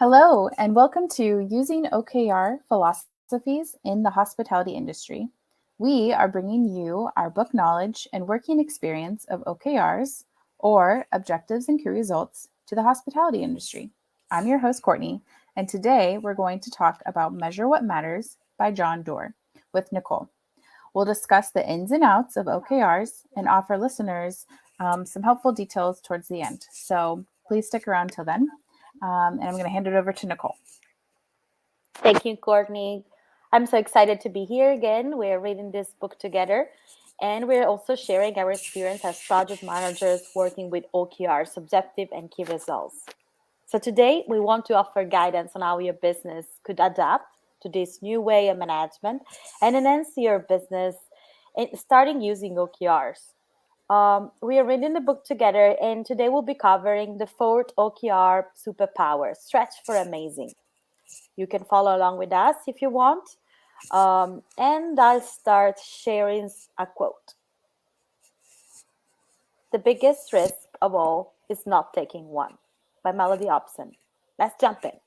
Hello, and welcome to Using OKR Philosophies in the Hospitality Industry. We are bringing you our book knowledge and working experience of OKRs, or Objectives and Key Results, to the hospitality industry. I'm your host, Courtney, and today we're going to talk about Measure What Matters by John Doerr with Nicole. We'll discuss the ins and outs of OKRs and offer listeners some helpful details towards the end. So please stick around till then. And I'm going to hand it over to Nicole. Thank you, Courtney. I'm so excited to be here again. We're reading this book together, and we're also sharing our experience as project managers working with OKRs, objective and key results. So today, we want to offer guidance on how your business could adapt to this new way of management and enhance your business starting using OKRs. We are reading the book together, and today we'll be covering the fourth OKR Superpower, Stretch for Amazing. You can follow along with us if you want. And I'll start sharing a quote. The biggest risk of all is not taking one, by Melody Hobson. Let's jump in.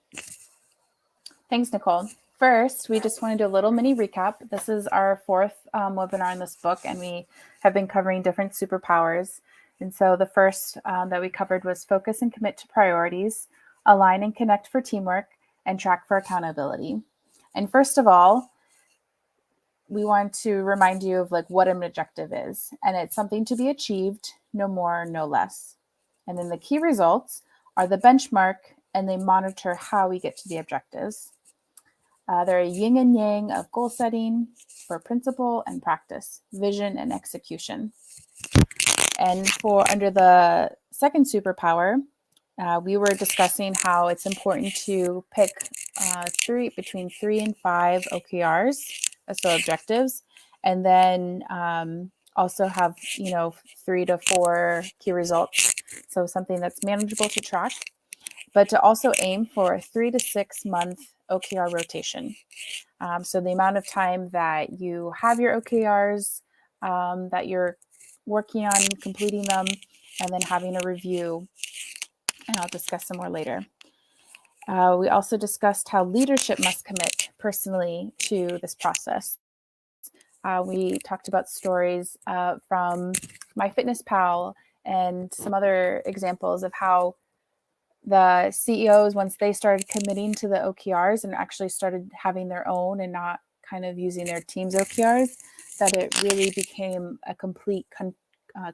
Thanks, Nicole. First, we just want to do a little mini recap. This is our fourth webinar in this book, and we have been covering different superpowers. And so the first that we covered was focus and commit to priorities, align and connect for teamwork, and track for accountability. And first of all, we want to remind you of what an objective is. And it's something to be achieved, no more, no less. And then the key results are the benchmark, and they monitor how we get to the objectives. They're a yin and yang of goal setting for principle and practice, vision and execution. And for under the second superpower, we were discussing how it's important to pick between 3 and 5 OKRs, so objectives, and then also have 3 to 4 key results, so something that's manageable to track, but to also aim for a 3 to 6 month OKR rotation. So the amount of time that you have your OKRs, that you're working on completing them, and then having a review, and I'll discuss some more later. We also discussed how leadership must commit personally to this process. We talked about stories from MyFitnessPal and some other examples of how the CEOs, once they started committing to the OKRs and actually started having their own and not kind of using their team's OKRs, that it really became a complete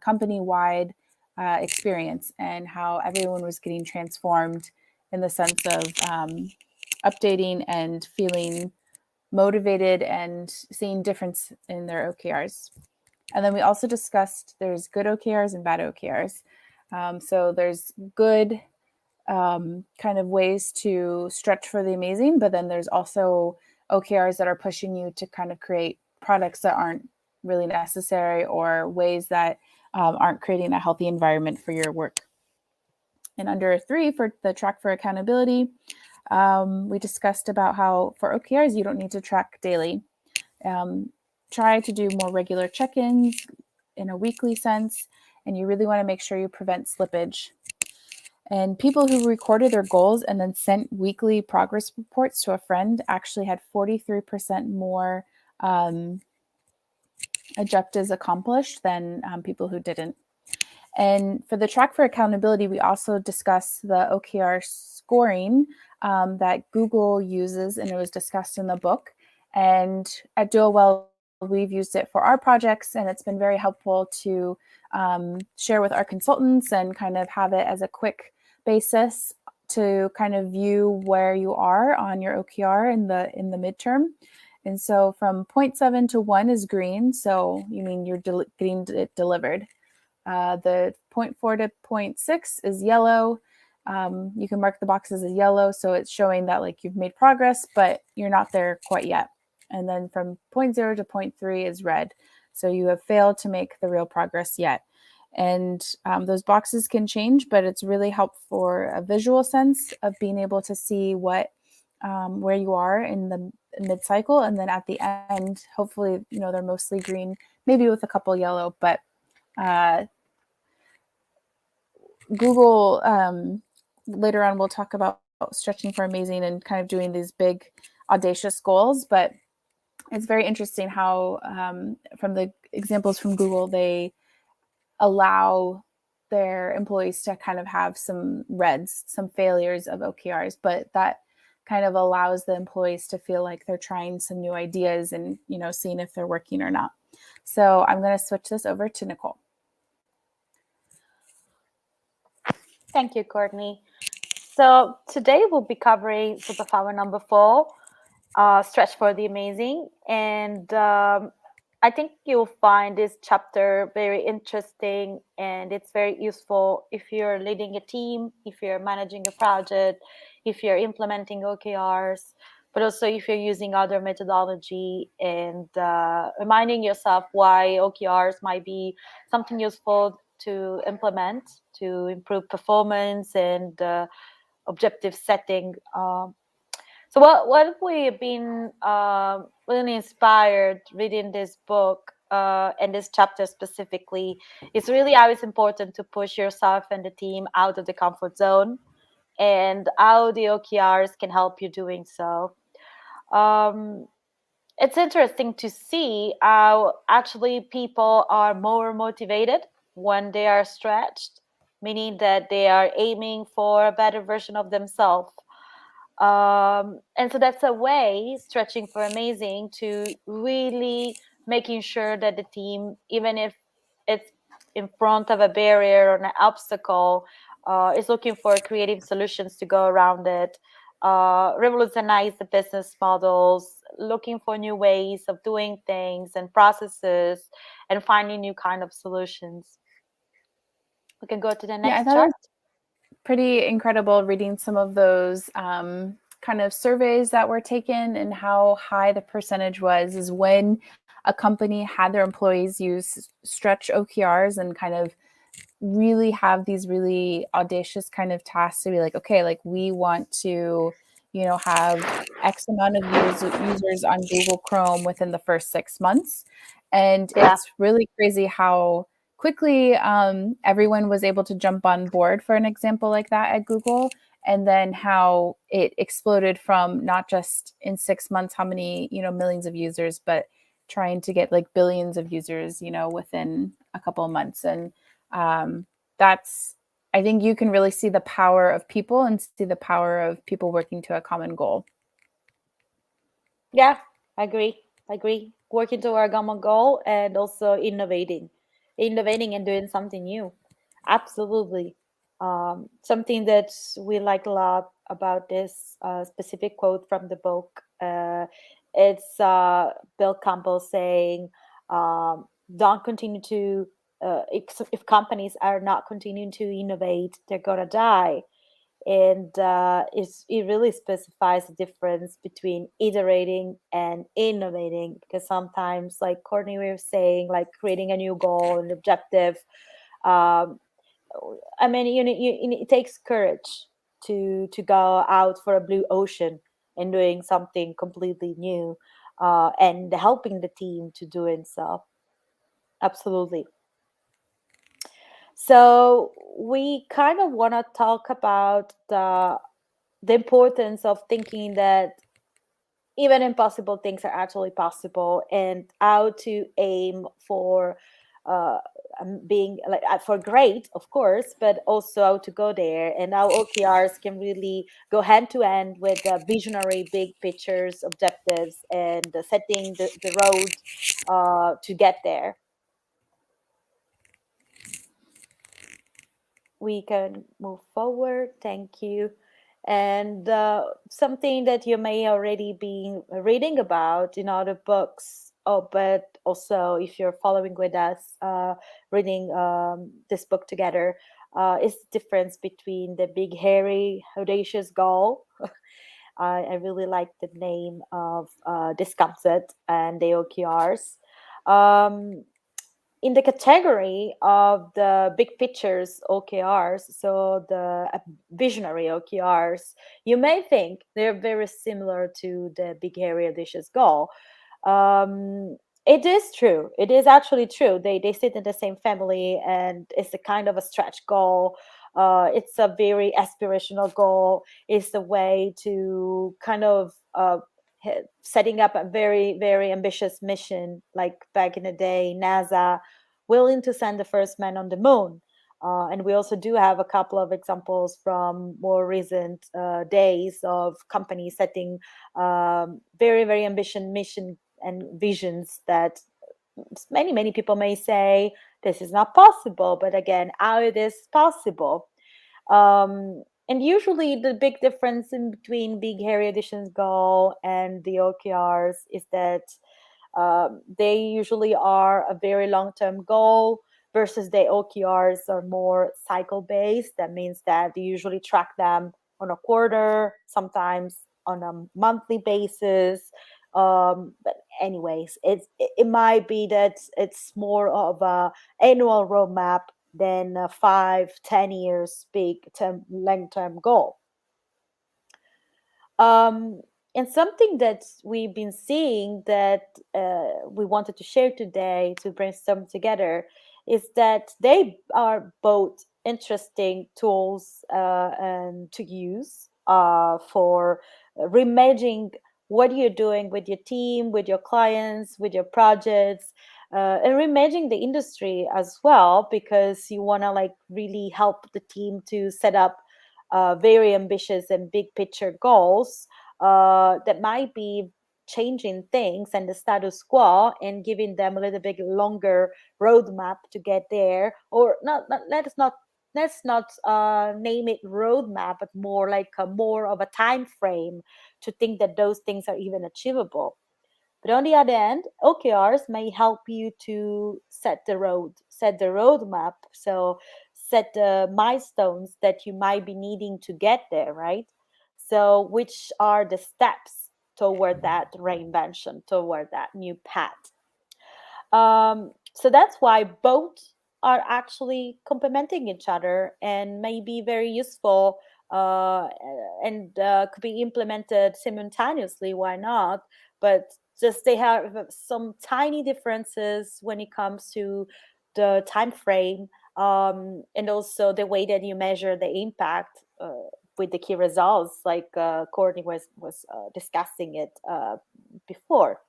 company-wide experience, and how everyone was getting transformed in the sense of updating and feeling motivated and seeing difference in their OKRs. And then we also discussed there's good OKRs and bad OKRs. So there's good kind of ways to stretch for the amazing, but then there's also OKRs that are pushing you to kind of create products that aren't really necessary, or ways that aren't creating a healthy environment for your work. And under 3, for the track for accountability, we discussed about how for OKRs, you don't need to track daily. Try to do more regular check-ins in a weekly sense, and you really want to make sure you prevent slippage. And people who recorded their goals and then sent weekly progress reports to a friend actually had 43% more objectives accomplished than people who didn't. And for the track for accountability, we also discussed the OKR scoring that Google uses, and it was discussed in the book. And at DualWell, we've used it for our projects, and it's been very helpful to share with our consultants and kind of have it as a quick basis to kind of view where you are on your OKR in the midterm. And so from 0.7 to 1 is green, so you mean you're getting it delivered. The 0.4 to 0.6 is yellow. You can mark the boxes as yellow, so it's showing that you've made progress, but you're not there quite yet. And then from 0.0 to 0.3 is red, so you have failed to make the real progress yet. And those boxes can change, but it's really helpful for a visual sense of being able to see where you are in the mid-cycle, and then at the end, hopefully, they're mostly green, maybe with a couple yellow, but Google, later on, we'll talk about stretching for amazing and kind of doing these big, audacious goals. But it's very interesting how, from the examples from Google, they allow their employees to kind of have some reds, some failures of OKRs, but that kind of allows the employees to feel like they're trying some new ideas and, seeing if they're working or not. So I'm going to switch this over to Nicole. Thank you, Courtney. So today we'll be covering superpower number 4, stretch for the amazing. And I think you'll find this chapter very interesting, and it's very useful if you're leading a team, if you're managing a project, if you're implementing OKRs, but also if you're using other methodology, and reminding yourself why OKRs might be something useful to implement to improve performance and objective setting. So what we've been really inspired reading this book and this chapter specifically is really how it's important to push yourself and the team out of the comfort zone, and how the OKRs can help you doing so. It's interesting to see how actually people are more motivated when they are stretched, meaning that they are aiming for a better version of themselves. And so that's a way, stretching for amazing, to really making sure that the team, even if it's in front of a barrier or an obstacle, is looking for creative solutions to go around it, revolutionize the business models, looking for new ways of doing things and processes, and finding new kind of solutions. We can go to the Yeah, I next thought it chart. was pretty incredible reading some of those kind of surveys that were taken, and how high the percentage was is when a company had their employees use stretch OKRs and kind of really have these really audacious kind of tasks to be like, okay, like we want to, have X amount of users on Google Chrome within the first 6 months. And Yeah. it's really crazy how quickly everyone was able to jump on board for an example like that at Google. And then how it exploded from not just in 6 months, how many, millions of users, but trying to get like billions of users, within a couple of months. And that's, I think you can really see the power of people and see the power of people working to a common goal. Yeah, I agree. Working toward a common goal and also innovating and doing something new. Absolutely. Something that we like a lot about this specific quote from the book. It's Bill Campbell saying, "Don't continue to if companies are not continuing to innovate, they're gonna die." And it really specifies the difference between iterating and innovating, because sometimes, like Courtney was saying, like creating a new goal and objective, um, I mean, it takes courage to go out for a blue ocean and doing something completely new, and helping the team to doing so. Absolutely. So we kind of want to talk about the importance of thinking that even impossible things are actually possible, and how to aim for uh, being like for great, of course, but also how to go there, and how OKRs can really go hand to hand with visionary big pictures, objectives, and setting the road to get there. We can move forward. Thank you. And something that you may already be reading about in other books, oh, but also if you're following with us, reading this book together, is the difference between the big, hairy, audacious goal. I really like the name of this concept, and the OKRs. Um, in the category of the big pictures OKRs, so the visionary OKRs, you may think they're very similar to the big hairy audacious goal. It is true. It is actually true. They sit in the same family, and it's a kind of a stretch goal. It's a very aspirational goal. It's a way to kind of setting up a very, very ambitious mission, like back in the day, NASA willing to send the first man on the moon. And we also do have a couple of examples from more recent days of companies setting very, very ambitious mission and visions that many people may say this is not possible, but again, how it is possible. And usually the big difference in between big hairy editions goal and the OKRs is that they usually are a very long-term goal versus the OKRs are more cycle-based. That means that you usually track them on a quarter, sometimes on a monthly basis. But anyways, it might be that it's more of a annual roadmap than a 5-10 years big term long-term goal. um, and something that we've been seeing that we wanted to share today to brainstorm together is that they are both interesting tools and to use for reimagining what you're doing with your team, with your clients, with your projects, and reimagining the industry as well, because you want to like really help the team to set up very ambitious and big picture goals that might be changing things and the status quo and giving them a little bit longer roadmap to get there, or let's not name it roadmap, but more like a more of a time frame to think that those things are even achievable. But on the other end, OKRs may help you to set the roadmap. So set the milestones that you might be needing to get there, right? So which are the steps toward that reinvention, toward that new path? So that's why both are actually complementing each other and may be very useful and could be implemented simultaneously. Why not? But just they have some tiny differences when it comes to the time frame and also the way that you measure the impact with the key results, like Courtney was discussing it before.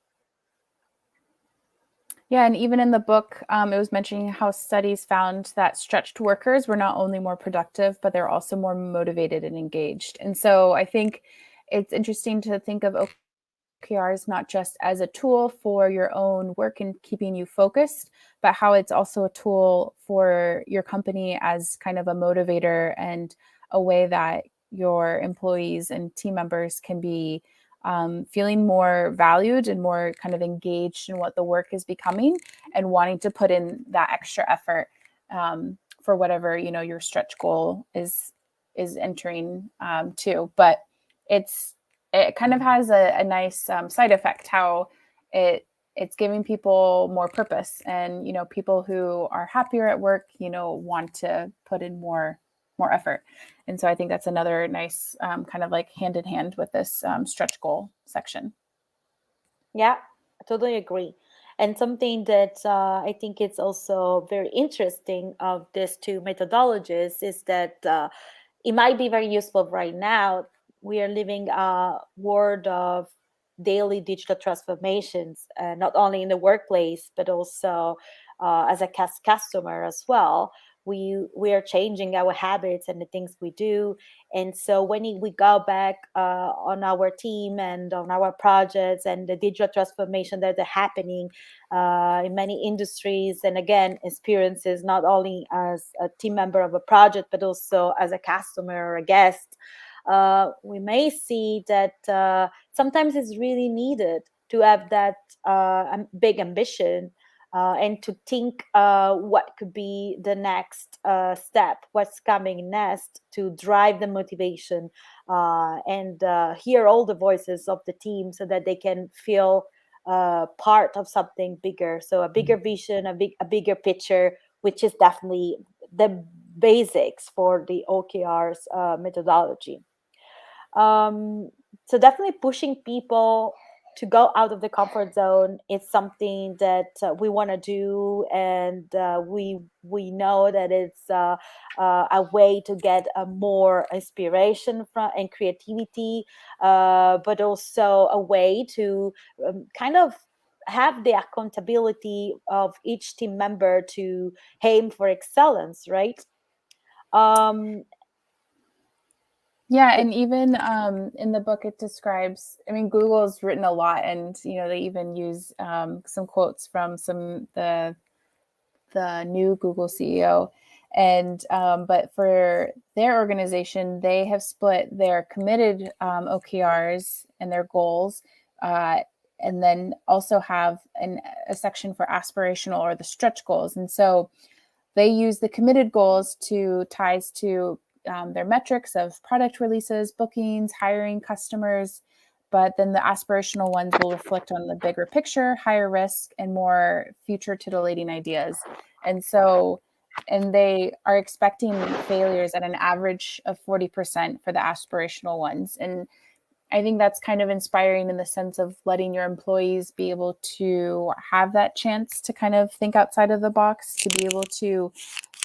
Yeah, and even in the book, it was mentioning how studies found that stretched workers were not only more productive, but they're also more motivated and engaged. And so I think it's interesting to think of OKRs not just as a tool for your own work and keeping you focused, but how it's also a tool for your company as kind of a motivator and a way that your employees and team members can be feeling more valued and more kind of engaged in what the work is becoming and wanting to put in that extra effort for whatever your stretch goal is entering to. But it kind of has a nice side effect how it's giving people more purpose, and people who are happier at work want to put in more effort. And so I think that's another nice kind of like hand in hand with this stretch goal section. Yeah, I totally agree. And something that I think it's also very interesting of these two methodologies is that it might be very useful right now. We are living a world of daily digital transformations, not only in the workplace, but also as a customer as well. We are changing our habits and the things we do, and so when we go back on our team and on our projects and the digital transformation that are happening in many industries, and again, experiences not only as a team member of a project, but also as a customer or a guest, we may see that sometimes it's really needed to have that big ambition and to think what could be the next step, what's coming next, to drive the motivation and hear all the voices of the team so that they can feel part of something bigger. So a bigger vision, a bigger picture, which is definitely the basics for the OKRs methodology. So definitely pushing people to go out of the comfort zone. It's something that we want to do, and we know that it's a way to get more inspiration from and creativity, but also a way to kind of have the accountability of each team member to aim for excellence, right? Um, Yeah, and even in the book, it describes. I mean, Google's written a lot, and they even use some quotes from the new Google CEO. And but for their organization, they have split their committed OKRs and their goals, uh, and then also have a section for aspirational or the stretch goals. And so they use the committed goals to ties to their metrics of product releases, bookings, hiring customers. But then the aspirational ones will reflect on the bigger picture, higher risk, and more future titillating ideas. And so, and they are expecting failures at an average of 40% for the aspirational ones. And I think that's kind of inspiring in the sense of letting your employees be able to have that chance to kind of think outside of the box, to be able to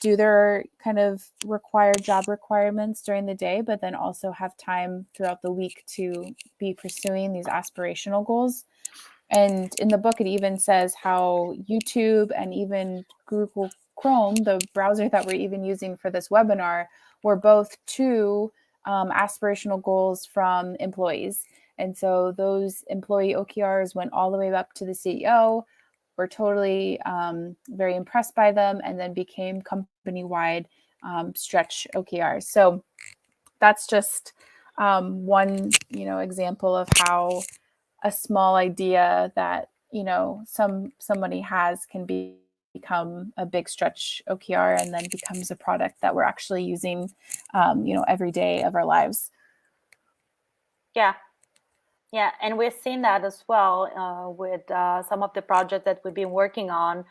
do their kind of required job requirements during the day, but then also have time throughout the week to be pursuing these aspirational goals. And in the book, it even says how YouTube and even Google Chrome, the browser that we're even using for this webinar, were both two aspirational goals from employees. And so those employee OKRs went all the way up to the CEO, were totally very impressed by them, and then became company-wide stretch OKRs. So that's just one, example of how a small idea that somebody has can become a big stretch OKR and then becomes a product that we're actually using every day of our lives. yeah, yeah, and we've seen that as well with some of the projects that we've been working on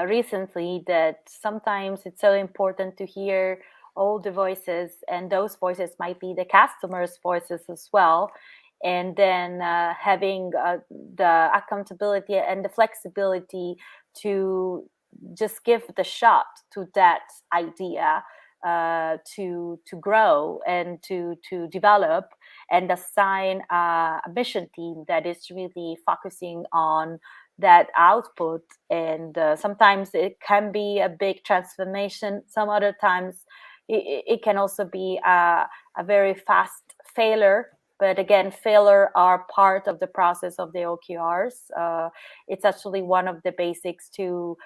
recently, that sometimes it's so important to hear all the voices, and those voices might be the customers' voices as well. And then having the accountability and the flexibility to just give the shot to that idea to grow and to develop, and assign a mission team that is really focusing on that output. And sometimes it can be a big transformation. Some other times it can also be a very fast failure. But again, failure are part of the process of the OKRs. It's actually one of the basics to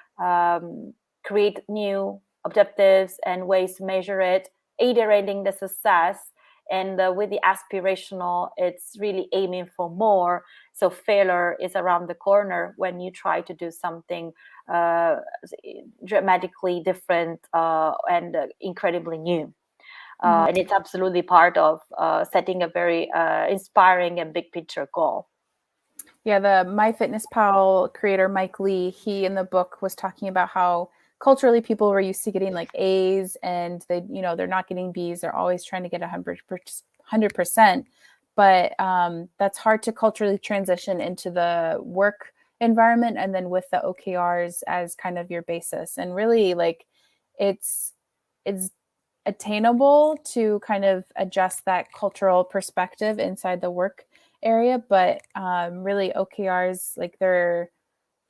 create new objectives and ways to measure it, iterating the success. And with the aspirational, it's really aiming for more. So failure is around the corner when you try to do something dramatically different and incredibly new. And it's absolutely part of setting a very inspiring and big picture goal. Yeah, the MyFitnessPal creator, Mike Lee, he in the book was talking about how culturally people were used to getting like A's, and they're not getting B's. They're always trying to get 100%. But that's hard to culturally transition into the work environment, and then with the OKRs as kind of your basis. And really, like, it's attainable to kind of adjust that cultural perspective inside the work area. But really, OKRs, like,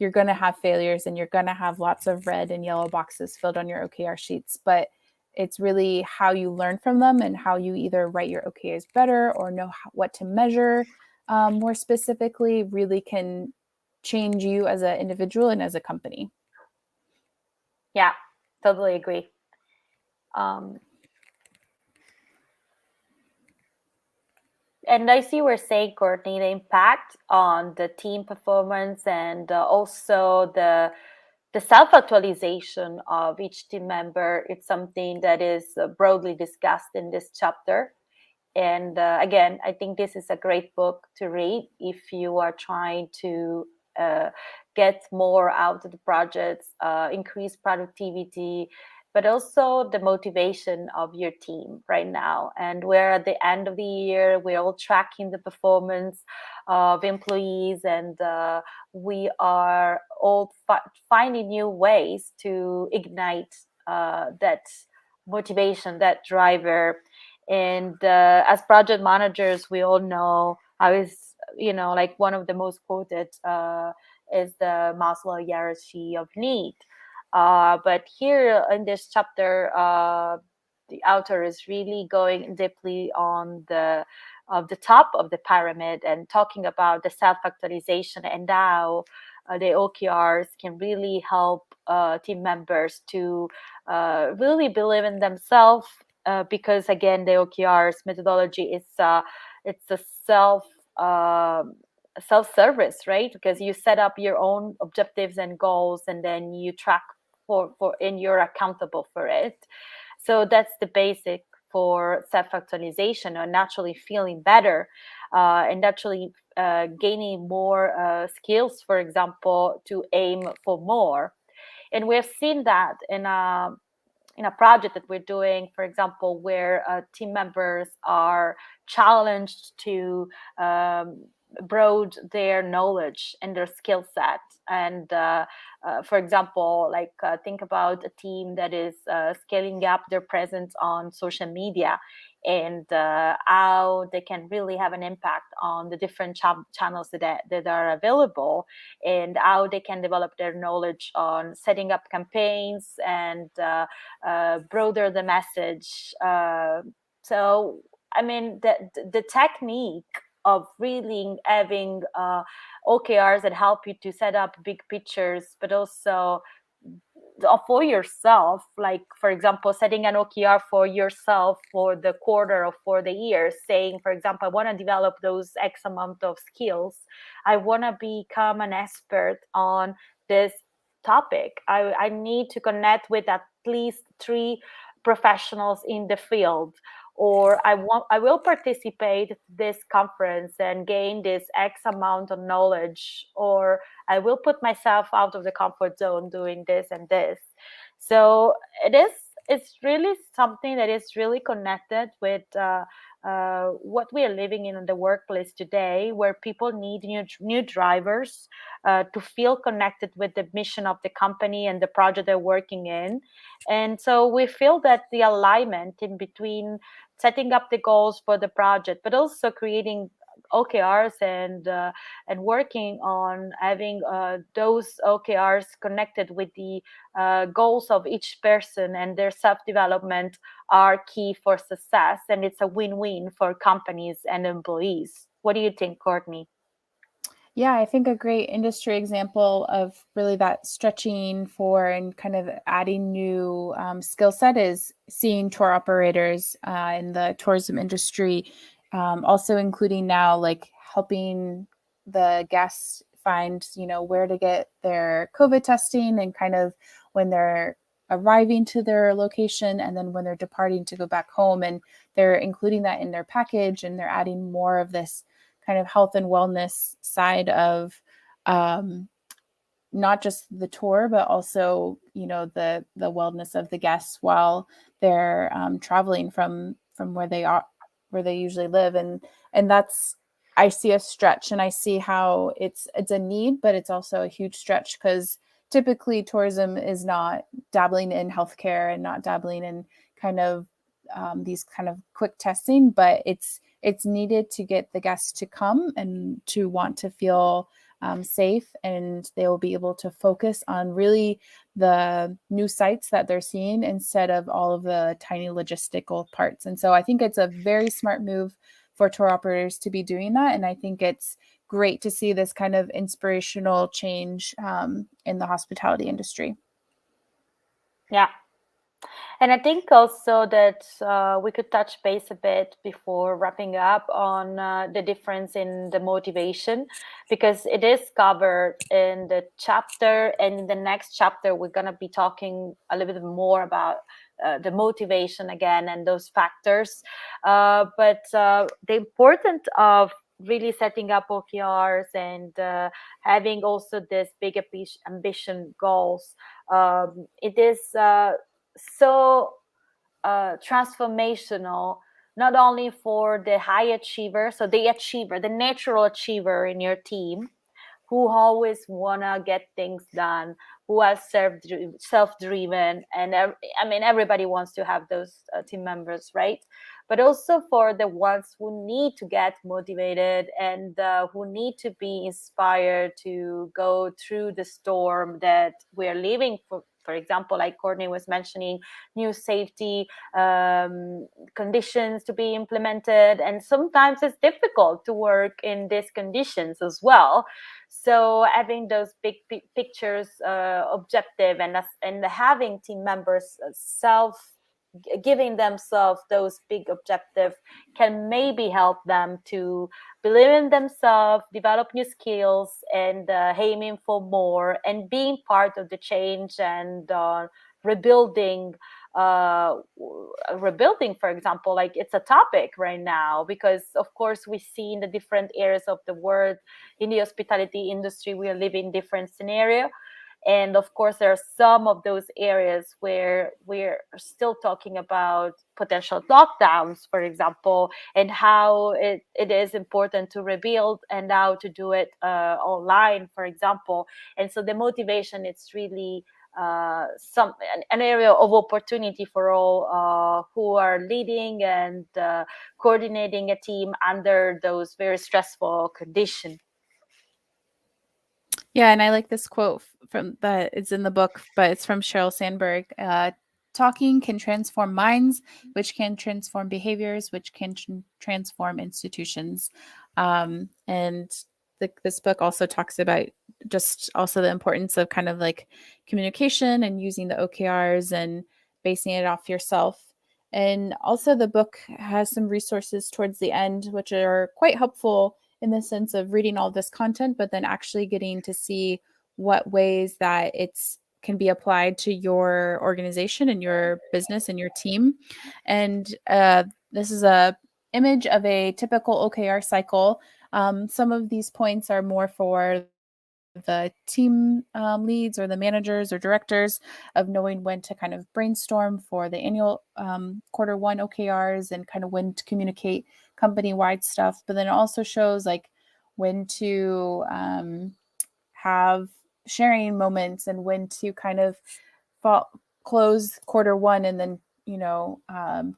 you're going to have failures, and you're going to have lots of red and yellow boxes filled on your OKR sheets. But it's really how you learn from them and how you either write your OKRs better or know what to measure more specifically really can change you as an individual and as a company. Yeah, totally agree. And I see we're saying, Courtney, the impact on the team performance and also the self-actualization of each team member. It's something that is broadly discussed in this chapter. And again, I think this is a great book to read if you are trying to get more out of the projects, increase productivity, but also the motivation of your team right now. And we're at the end of the year, we're all tracking the performance of employees, and we are all finding new ways to ignite that motivation, that driver. And as project managers, we all know how is, like one of the most quoted is the Maslow hierarchy of need. But here in this chapter, the author is really going deeply on the top of the pyramid and talking about the self-actualization and how the OKRs can really help team members to really believe in themselves. Because again, the OKRs methodology is it's a um self-service, right? Because you set up your own objectives and goals, and then you track for and you're accountable for it. So that's the basic for self-actualization, or naturally feeling better, and naturally gaining more skills, for example, to aim for more. And we've seen that in a project that we're doing, for example, where team members are challenged to broad their knowledge and their skill set. And for example, like think about a team that is scaling up their presence on social media, and how they can really have an impact on the different channels that are available, and how they can develop their knowledge on setting up campaigns and broader the message. So, I mean, the technique of really having OKRs that help you to set up big pictures, but also for yourself, like for example setting an OKR for yourself for the quarter or for the year, saying for example I want to develop those X amount of skills, I want to become an expert on this topic, I need to connect with at least 3 professionals in the field, or I will participate this conference and gain this X amount of knowledge, or I will put myself out of the comfort zone doing this and this. So it's really something that is really connected with what we are living in the workplace today, where people need new drivers to feel connected with the mission of the company and the project they're working in. And so we feel that the alignment in between setting up the goals for the project, but also creating OKRs and working on having those OKRs connected with the goals of each person and their self-development are key for success. And it's a win-win for companies and employees. What do you think, Courtney? Yeah, I think a great industry example of really that stretching for and kind of adding new skill set is seeing tour operators in the tourism industry, also including now like helping the guests find, where to get their COVID testing and kind of when they're arriving to their location and then when they're departing to go back home. And they're including that in their package, and they're adding more of this kind of health and wellness side of not just the tour, but also the wellness of the guests while they're traveling from where they usually live, and that's, I see a stretch, and I see how it's a need, but it's also a huge stretch because typically tourism is not dabbling in healthcare and not dabbling in kind of these kind of quick testing, but it's needed to get the guests to come and to want to feel safe, and they will be able to focus on really the new sites that they're seeing instead of all of the tiny logistical parts. And so I think it's a very smart move for tour operators to be doing that. And I think it's great to see this kind of inspirational change in the hospitality industry. Yeah. And I think also that we could touch base a bit before wrapping up on the difference in the motivation, because it is covered in the chapter. And in the next chapter, we're going to be talking a little bit more about the motivation again and those factors. But the importance of really setting up OKRs and having also this big ambition goals, it is so transformational, not only for the high achiever, so the achiever, the natural achiever in your team, who always wanna get things done, who are self-driven, and I mean everybody wants to have those team members, right? But also for the ones who need to get motivated and who need to be inspired to go through the storm that we're living. For example, like Courtney was mentioning, new safety conditions to be implemented, and sometimes it's difficult to work in these conditions as well. So having those big pictures objective, and having team members self giving themselves those big objectives can maybe help them to believe in themselves, develop new skills, and aiming for more and being part of the change and rebuilding rebuilding, for example. Like, it's a topic right now because of course we see in the different areas of the world, in the hospitality industry, we are living different scenario. And of course, there are some of those areas where we're still talking about potential lockdowns, for example, and how it is important to rebuild and how to do it online, for example. And so the motivation, it's really an area of opportunity for all who are leading and coordinating a team under those very stressful conditions. Yeah, and I like this quote from that it's in the book, but it's from Sheryl Sandberg. Talking can transform minds, which can transform behaviors, which can transform institutions. And this book also talks about just also the importance of kind of like communication and using the OKRs and basing it off yourself. And also, the book has some resources towards the end, which are quite helpful in the sense of reading all this content, but then actually getting to see what ways that it's can be applied to your organization and your business and your team. And this is a image of a typical OKR cycle. Some of these points are more for the team leads or the managers or directors of knowing when to kind of brainstorm for the annual quarter one OKRs and kind of when to communicate company wide stuff. But then it also shows like when to have sharing moments and when to kind of close quarter one and then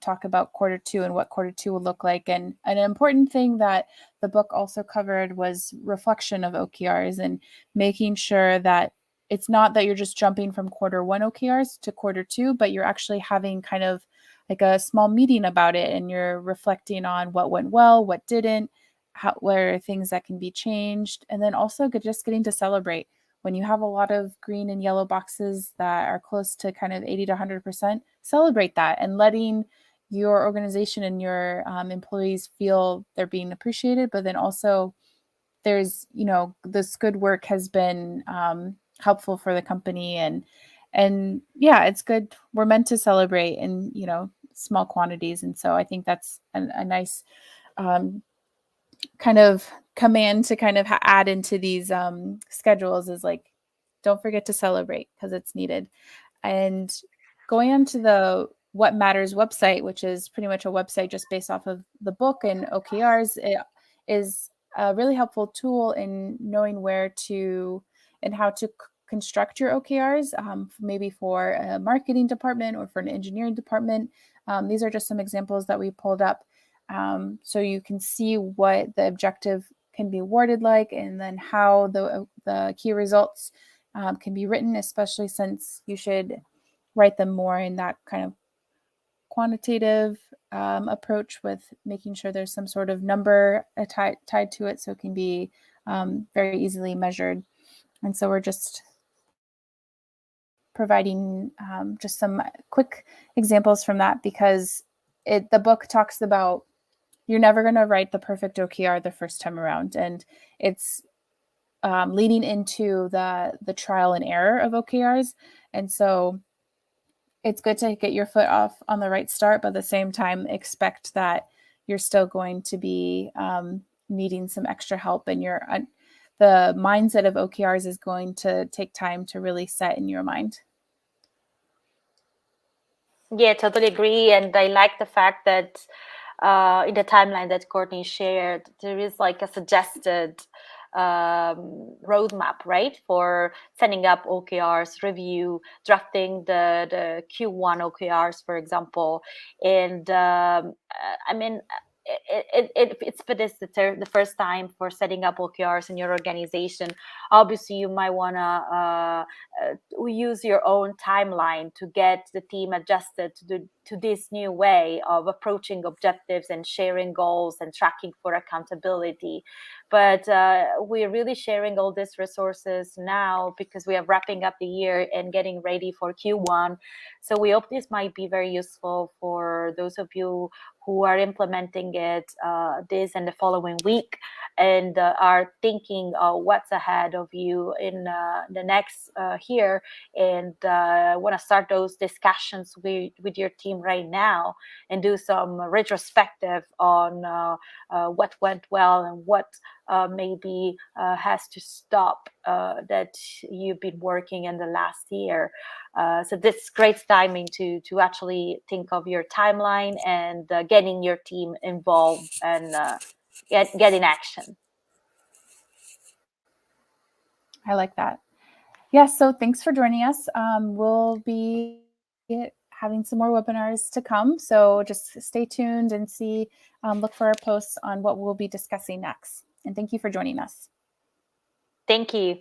talk about quarter two and what quarter two will look like. And an important thing that the book also covered was reflection of OKRs and making sure that it's not that you're just jumping from quarter one OKRs to quarter two, but you're actually having kind of like a small meeting about it and you're reflecting on what went well, what didn't, where are things that can be changed, and then also just getting to celebrate. When you have a lot of green and yellow boxes that are close to kind of 80 to 100%, celebrate that and letting your organization and your employees feel they're being appreciated. But then also there's, this good work has been helpful for the company. And yeah, it's good. We're meant to celebrate in, small quantities. And so I think that's a nice kind of command to kind of add into these schedules is like, don't forget to celebrate because it's needed. And going on to the What Matters website, which is pretty much a website just based off of the book and OKRs, it is a really helpful tool in knowing where to and how to construct your OKRs, maybe for a marketing department or for an engineering department. These are just some examples that we pulled up. So you can see what the objective can be worded like, and then how the key results can be written, especially since you should write them more in that kind of quantitative approach with making sure there's some sort of number tied to it so it can be very easily measured. And so we're just providing just some quick examples from that because the book talks about you're never going to write the perfect OKR the first time around. And it's leading into the trial and error of OKRs. And so it's good to get your foot off on the right start, but at the same time, expect that you're still going to be needing some extra help. And the mindset of OKRs is going to take time to really set in your mind. Yeah, totally agree. And I like the fact that in the timeline that Courtney shared, there is like a suggested roadmap, right, for setting up OKRs, review, drafting the Q1 OKRs, for example. And I mean, it's for this the first time for setting up OKRs in your organization. Obviously, you might want to use your own timeline to get the team adjusted to this new way of approaching objectives and sharing goals and tracking for accountability. But we're really sharing all these resources now because we are wrapping up the year and getting ready for Q1. So we hope this might be very useful for those of you who are implementing it this and the following week, and are thinking what's ahead of you in the next year, and want to start those discussions with your team right now and do some retrospective on what went well and what maybe has to stop that you've been working in the last year. So this great timing to actually think of your timeline and getting your team involved and get in action. I like that. Yeah, so thanks for joining us. We'll be having some more webinars to come. So just stay tuned and look for our posts on what we'll be discussing next. And thank you for joining us. Thank you.